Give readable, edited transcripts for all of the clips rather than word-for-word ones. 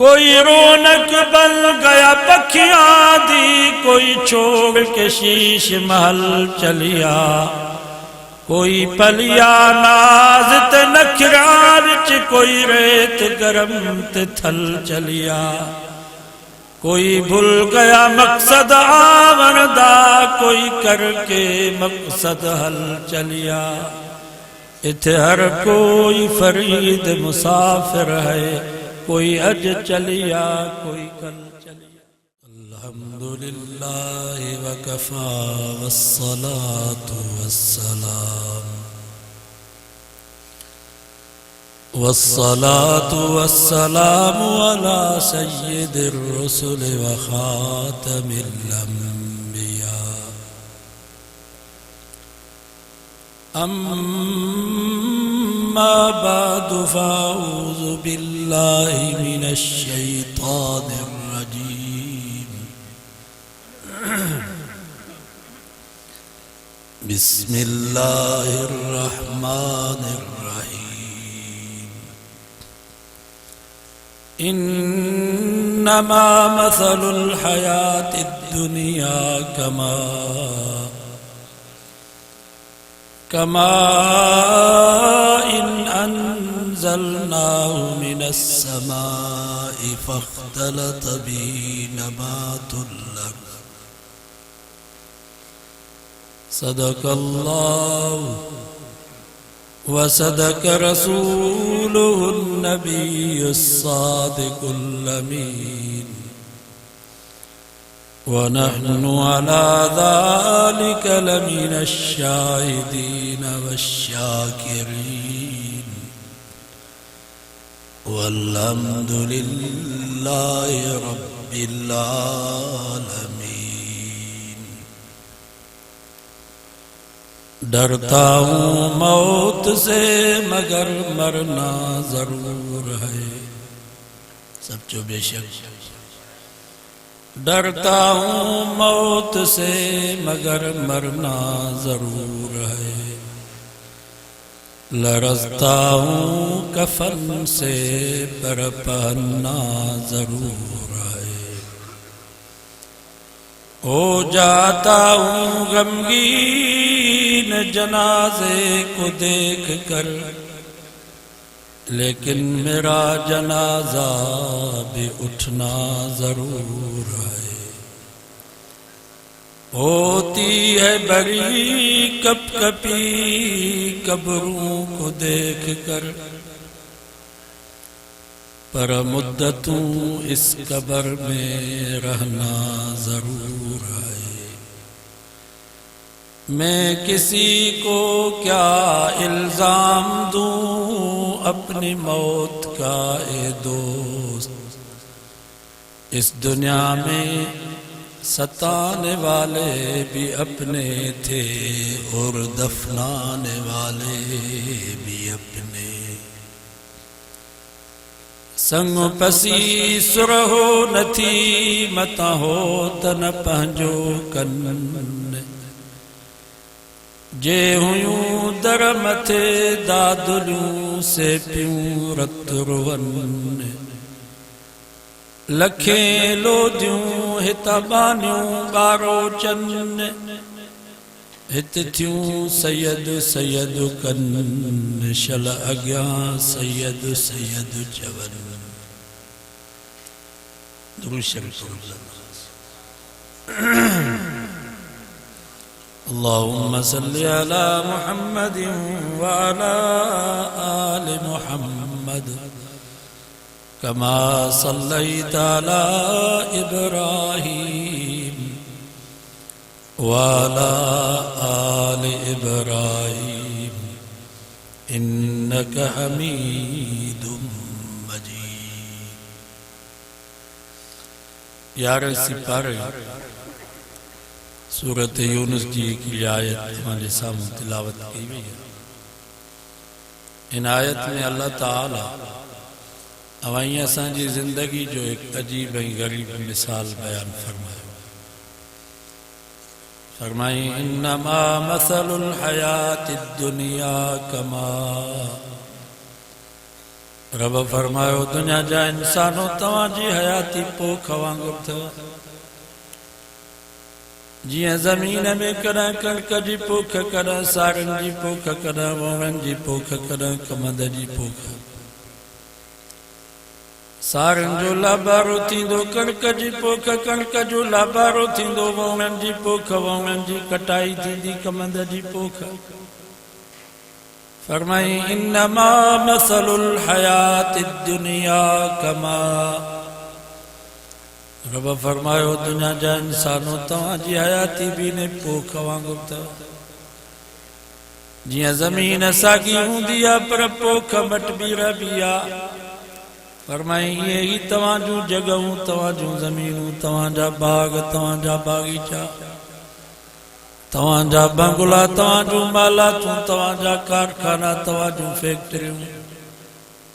कोई रौनक बन गया पखियां दी, कोई छोड़ के शीश महल चलिया। कोई पलिया नाज ते नखरार च, कोई रेत गरम ते थल चलिया। कोई भूल गया मकसद आवन दा, कोई करके मकसद हल चलिया। इथे हर कोई फरीद मुसाफिर है, कोई अज चलिया कोई कल चलिया। अल्हम्दुलिल्लाह वकफा वस्सलातु वस्सलामु अला सय्यिदिर रुसुल व खातमिल अंबिया। अम्मा बअदु फ़अऊज़ु बिल्लाहि मिनश शैतानिर रजीम। बिस्मिल्लाहिर रहमानिर रहीम। इन्नमा मसलुल हयातिद दुनिया कमाइन अंज़लनाहु मिनस समाई फ़ख्तलत बिही नबातुल अर्ज़। सदक़ल्लाहु व सदक़ रसूलुहुन नबियुस सादिक़ुल अमीन। व नहनु अला ज़ालिक लमिनश शाहिदीन वश्शाकिरीन। वल्हम्दुलिल्लाहि रब्बिल आलमीन। डरता हूँ मौत से मगर मरना जरूर है। सब जो बेशक डरता हूँ मौत से मगर मरना जरूर है। लरज़ता हूँ कफन से पर पहनना जरूर है। हो जाता हूँ गमगीन जनाजे को देख कर, लेकिन मेरा जनाजा भी उठना जरूर है। होती है बड़ी कपकपी कब्रों को देख कर, पर मुद्दतों इस कब्र में रहना जरूर है। मैं किसी को क्या इल्जाम दूं अपनी मौत का ए दोस्त। इस दुनिया में सताने वाले भी अपने थे और दफनाने वाले भी अपने। संग पसी सुरहो नथी मता हो तन पंहिंजो कन। जे हुयूं दर मथे दादुलियूं से पियूं रत रुवन। लखें लोदियूं हित बानियूं ॿारो चन। हित थियूं सैयद सैयद कन, शल अॻियां सैयद सैयद चवन। अल्लाहुम्मा सल्लि अला मुहम्मदिन व अला आलि मुहम्मद कमा सल्लैता अला इब्राहीम व अला आलि इब्राहीम इन्नका हमीदुम मजीद। यार सिपारे सूरत यूनुस जी की आयत हमारे सामने तिलावत की हुई है। इन आयत में अल्लाह ताला अवाई असांजी जिंदगी जो एक अजीब ऐं गरीब मिसाल बयान फरमाई इन्नमा मसलुल हयातिद दुनिया कमा रब फरमायो दुनिया जा इंसानो तव्हांजी हयाती पोख वांगुरु अथव जियां ज़मीन में कॾहिं कणिक जी पोख कॾहिं साॻनि जी पोख कॾहिं वणनि जी पोख कॾहिं कमंद जी पोख साॻनि जो लाबारो थींदो कणिक जी पोख कणिक जो लाबारो थींदो वणनि जी पोख वणनि जी कटाई थींदी कमंद जी पोख फरमाई इन्नमा मसलुल हयाति दुनिया कमा रब फरमायो दुनिया जा इंसानो तव्हांजी हयाती भी ने पोख वांगुरु अथव जियां ज़मीन साॻी हूंदी आहे पर पोख मटबी रहबी आहे फरमाई इहे ई तव्हांजूं जॻहूं तव्हांजूं ज़मीनूं तव्हांजा बाग तव्हांजा बाग़ीचा तव्हांजा बंगला तव्हांजूं मालातूं तव्हांजा कारखाना तव्हांजूं फैक्ट्रियूं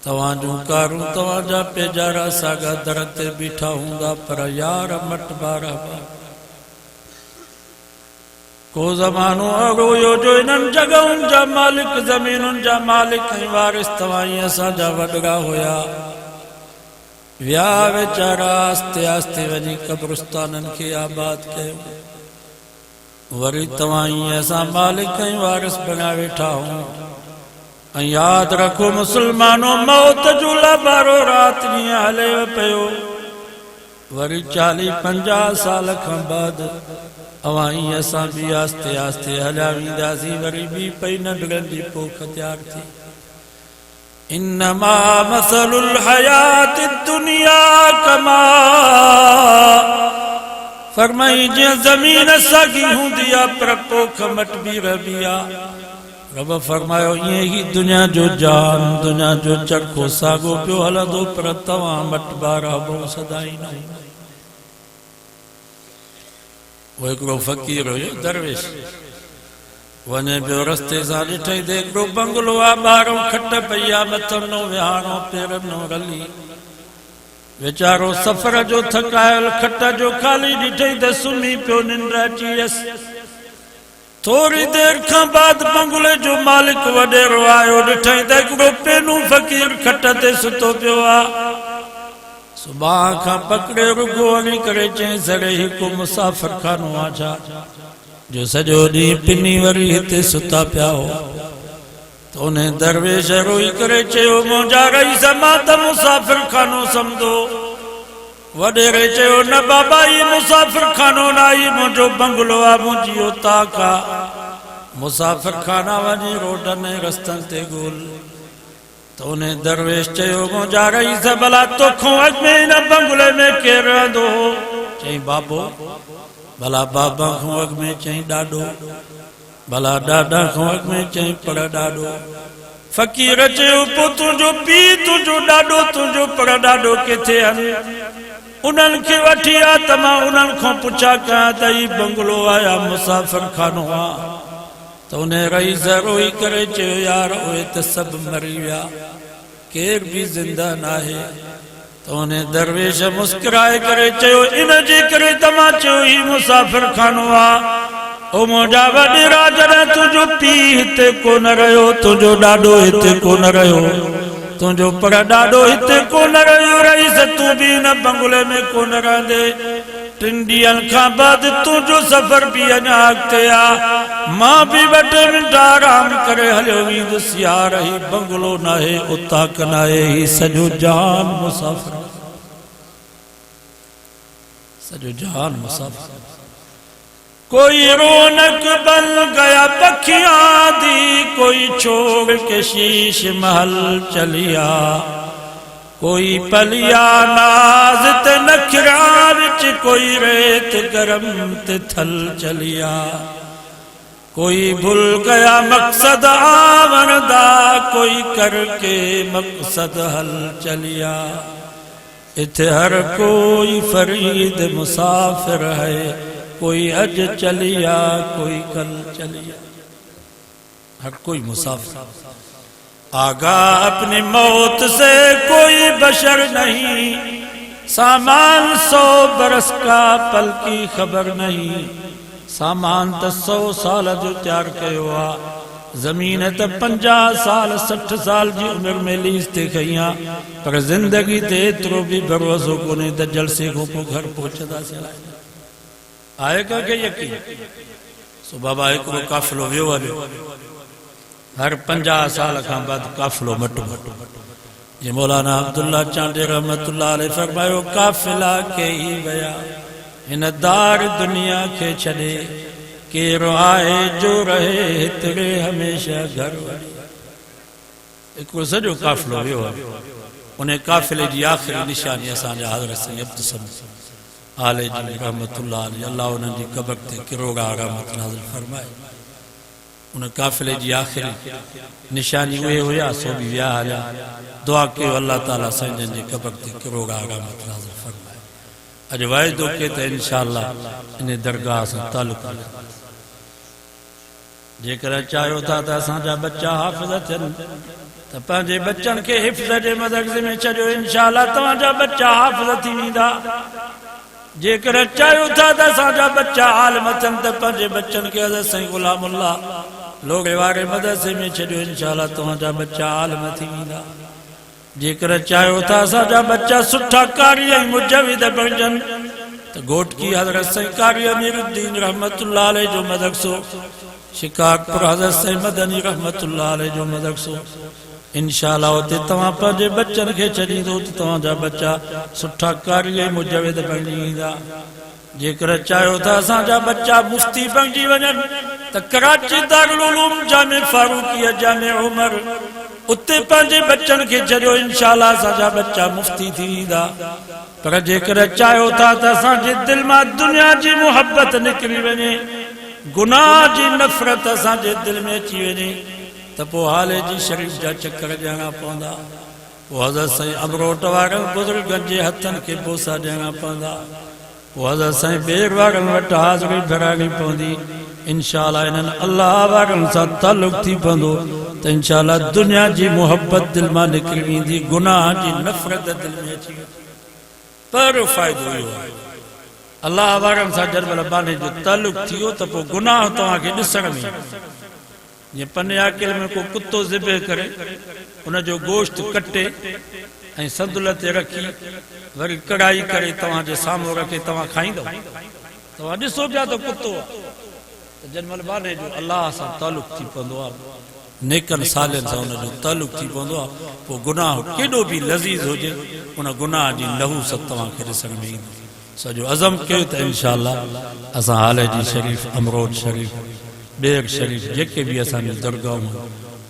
तव्हांजूं कारूं तव्हांजा पेजारा साॻा दर ते बीठा हूंदा पर यार मटबा रहबा को ज़मानो अॻो हुयो जो इन्हनि जॻहुनि जा मालिक ज़मीनुनि जा मालिक ऐं वारिस तव्हां ई असांजा वॾड़ा हुया विया वीचारा आस्ते आस्ते वञी क़ब्रिस्ताननि खे आबाद कयो वरी तव्हां ई असां मालिक ऐं वारिस बणिया वेठा आहियूं ऐं यादि रखो मुस्लमानो मौत जो लाबारो राति ॾींहुं हले पियो वरी 40-50 साल खां बाद अवां ई असां बि आस्ते आस्ते हलिया वेंदासीं वरी बि पई नंढड़नि जी पोख तयारु थी इन्नमा मसलुल हयाति दुनिया कमा फरमाई जीअं ज़मीन साॻी हूंदी आहे पर पोख मटबी रहबी आहे रब फरमायो ईअं ई दुनिया जो जान दुनिया जो चरखो साॻो पियो हलंदो पर तव्हां मटबा रहबो सदाई न वो हिकिड़ो फ़क़ीर हुयो दरवेश वञे पियो रस्ते सां ॾिठई त हिकिड़ो बंगलो आहे ॿाहिरों खट पई आहे मथनो विहाणो पेरनो रली वीचारो सफ़र जो थकायल खट जो ख़ाली ॾिठई त सुम्ही पियो निंड अची वियसि थोड़ी देर खां बाद बंगले जो मालिक वॾेरो आयो ॾिठई त हिकिड़ो पेनू फ़क़ीर खट ते सुतो पियो आहे सुभाणे खां पकड़े रुगो वञी करे चई सड़े हिकु मुसाफ़िर खानो आहे छा जो सॼो ॾींहुं पिनी वरी हिते सुता पिया हो त उन दरवेश रोई करे चयो मुंहिंजा रईस मां त मुसाफ़िर खानो सम्झो वॾेरे चयो न बाबा ही मुसाफ़िर खानो न ही मुंहिंजो बंगलो आहे मुंहिंजी ताक आहे मुसाफ़िर खाना वञी रोडनि ऐं रस्तनि ते ॻोल्ह त उन दरवेश चयो मुंहिंजा रईस भला तोखों अॻु में हिन बंगले में केरु रहंदो हो चई बाबो भला बाबा खां अॻु में चई ॾाॾो भला ॾाॾा खां अॻु में चई पर ॾाॾो फ़क़ीर चयो पोइ तुंहिंजो पीउ तुंहिंजो ॾाॾो तुंहिंजो पर ॾाॾो किथे आहिनि उन्हनि खे वठी आ त मां उन्हनि खां पुछा कयां त ही बंगलो आहे या मुसाफ़िर खानो आहे त उन रईस रोई करे चयो यार उहे त सभु मरी विया केर बि ज़िंदा न आहे त उन दरवेश मुस्कुराए करे चयो इन जे करे त मां चयो ही मुसाफ़िर खानो आहे ओ मुंहिंजा वॾेरा जॾहिं तुंहिंजो पीउ हिते कोन रहियो तुंहिंजो ॾाॾो हिते कोन रहियो तुंहिंजो पर ॾाॾो हिते कोन रहियो रईस तूं बि हिन बंगले में कोन रहंदे 3 ॾींहंनि खां बाद तुंहिंजो सफ़र बि अञा अॻिते आहे मां बि ॿ टे मिंट आराम करे हलियो वेंदुसि यार ही बंगलो न आहे उताक न आहे ही सॼो जहान मुसाफ़िर सॼो जहान मुसाफ़िर कोई रौनक बन गया पखियां दी कोई छोड़ के शीश महल चलिया कोई पलिया नाज ते नखरा विच कोई रेत गरम ते थल चलिया कोई भूल गया मकसद आवन दा कोई करके मकसद हल चलिया इथे हर कोई फरीद मुसाफिर है कोई अज चलिया कोई कल चलिया हर कोई मुसाफिर आगा अपनी मौत से कोई बशर नहीं सामान 100 बरस का पल की खबर नहीं सामान तो 100 साल जो तैयार कयो जमीन त 50 साल 60 साल जी उम्र में लीज ते खइया पर जिंदगी ते एतिरो भी भरोसो कोने त जलसे को को घर पहुंचदा से आए का के यकीन सो बाबा एकरो काफिलो वियो हलियो हर 50 साल का बाद काफिलो मटो ये मौलाना अब्दुल्ला चांडे रहमतुल्लाह अलैह फरमायो काफिला के ही वया इन दार दुनिया के छड़े केरो आए जो रहे तेरे हमेशा घर एक सॼो काफिलो वियो उन काफिले जी आख़िरी निशानी असांजा हज़रत सैयद अब्दुल समद आले जी रहमतुल्लाह अलैह अल्लाह उन्हनि जी क़ब्र ते किरोगा रहमत नाज़िल फरमाए उन काफिले जी आख़िरी निशानी उहे हुया सो भी विया हलिया दुआ कयो अल्लाह ताला संजन जी क़ब्र ते किरोगा रहमत नाज़िल फरमाए अॼु वाइदो के त इंशाअल्लाह इन दरगाह सां तालुक़ जेकर चाहियो था त असांजा बच्चा हाफ़िज़ थियनि त पंहिंजे बच्चनि खे हिफ़्ज़ जे मदरसे में छॾियो इंशाअल्लाह तव्हांजा बच्चा हाफ़िज़ थी वेंदा जेकर चाहियो था त असांजा बच्चा आलिम थियनि त पंहिंजे बच्चनि खे हज़रत साईं ग़ुलामुल्लाह लोगे वारे मदरसे में छॾियो इंशाअल्लाह तव्हांजा बच्चा आलिम थी वेंदा जेकर चाहियो था असांजा बच्चा सुठा कारी ऐं मुजविद बणजनि त घोटकी हज़रत साईं कारी अमीरुद्दीन रहमतुल्लाह अलैह जो मदरसो शिकारपुर हज़रत साईं मदनी रहमतुल्लाह अलैह जो मदरसो इंशाअल्लाह उते तव्हां पंहिंजे बच्चनि खे छॾींदो त तव्हांजा बच्चा सुठा कारी ऐं मुजविद बणिजी वेंदा जेकर चाहियो था असांजा बच्चा मुफ्ती बणिजी वञनि त कराची दारुल उलूम जामे फारूकीया जामे उमर उते पंहिंजे बच्चनि खे छॾियो इंशाअल्लाह असांजा बच्चा मुफ्ती थी वेंदा पर जेकर चाहियो था त असांजे दिलि मां दुनिया जी मुहबत निकिरी वञे गुनाह जी नफ़रत असांजे दिलि में अची वञे त पोइ हाले जी शरीफ़ जा चकर ॾियणा पवंदा पोइ हज़रत साईं अमरोट वारनि बुज़ुर्गनि जे हथनि खे बोसा ॾियणा पवंदा पोइ हज़रत साईं ॿेर वारनि वटि हाज़िरी भराइणी पवंदी इंशाअल्लाह इन्हनि अल्लाह वारनि सां तालुक़ थी पवंदो त इंशाअल्लाह दुनिया जी मुहबत दिलि मां निकिरी वेंदी गुनाह जी नफ़रत दिलि में अची वेंदी पहिरियों फ़ाइदो इहो आहे अल्लाह वारनि सां जॾहिं बाने जो तालुक़ थी वियो त पोइ गुनाह तव्हांखे ॾिसण में जीअं पने आकिल में को कुतो ज़िबे करे उनजो गोश्त कटे ऐं संदुल ते रखी वरी कढ़ाई करे तव्हांजे साम्हूं रखे तव्हां खाईंदव तव्हां ॾिसो पिया त कुतो आहे त जॾहिं बाने जो अल्लाह सां तालुक़ थी पवंदो आहे नेकनि सालनि सां उनजो तालुक़ थी पवंदो आहे पोइ गुनाह केॾो बि लज़ीज़ हुजे उन गुनाह जी नहूसत तव्हांखे ॾिसण में ईंदी सॼो अज़म कयो त इंशाअल्लाह असां हाले जी शरीफ़ अमरोड शरीफ़ ॿेर शरीफ़ जेके बि असांजी दरगाहूं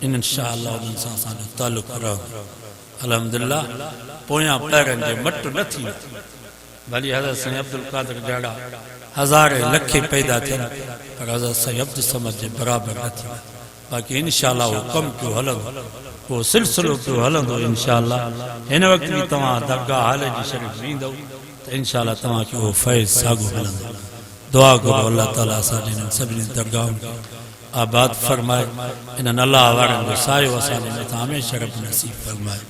इंशाअल्लाह उन्हनि सां असांजो तालुक़ रहंदो अल्हम्दुलिल्लाह पोयां पैरनि जे मट न थींदा भली हज़रत साईं अब्दुल कादिर जहिड़ा हज़ारे लखे पैदा थियनि पर हज़रत साईं अब्दुल समद जे बराबरि न थींदा बाक़ी इंशाअल्लाह उहो कमु पियो हलंदो उहो सिलसिलो पियो हलंदो इंशाअल्लाह हिन वक़्तु बि तव्हां दरगाह हाले जी शरीफ़ वेंदव त इंशाअल्लाह तव्हांखे उहो फैज़ साॻियो हलंदो दुआ करो अल्लाह ताला असांजे हिननि सभिनी दरगाहुनि खे आबाद फरमाए इन्हनि अल्लाह वारनि जो सायो असांजे मथां हमेशह रब नसीब फरमाए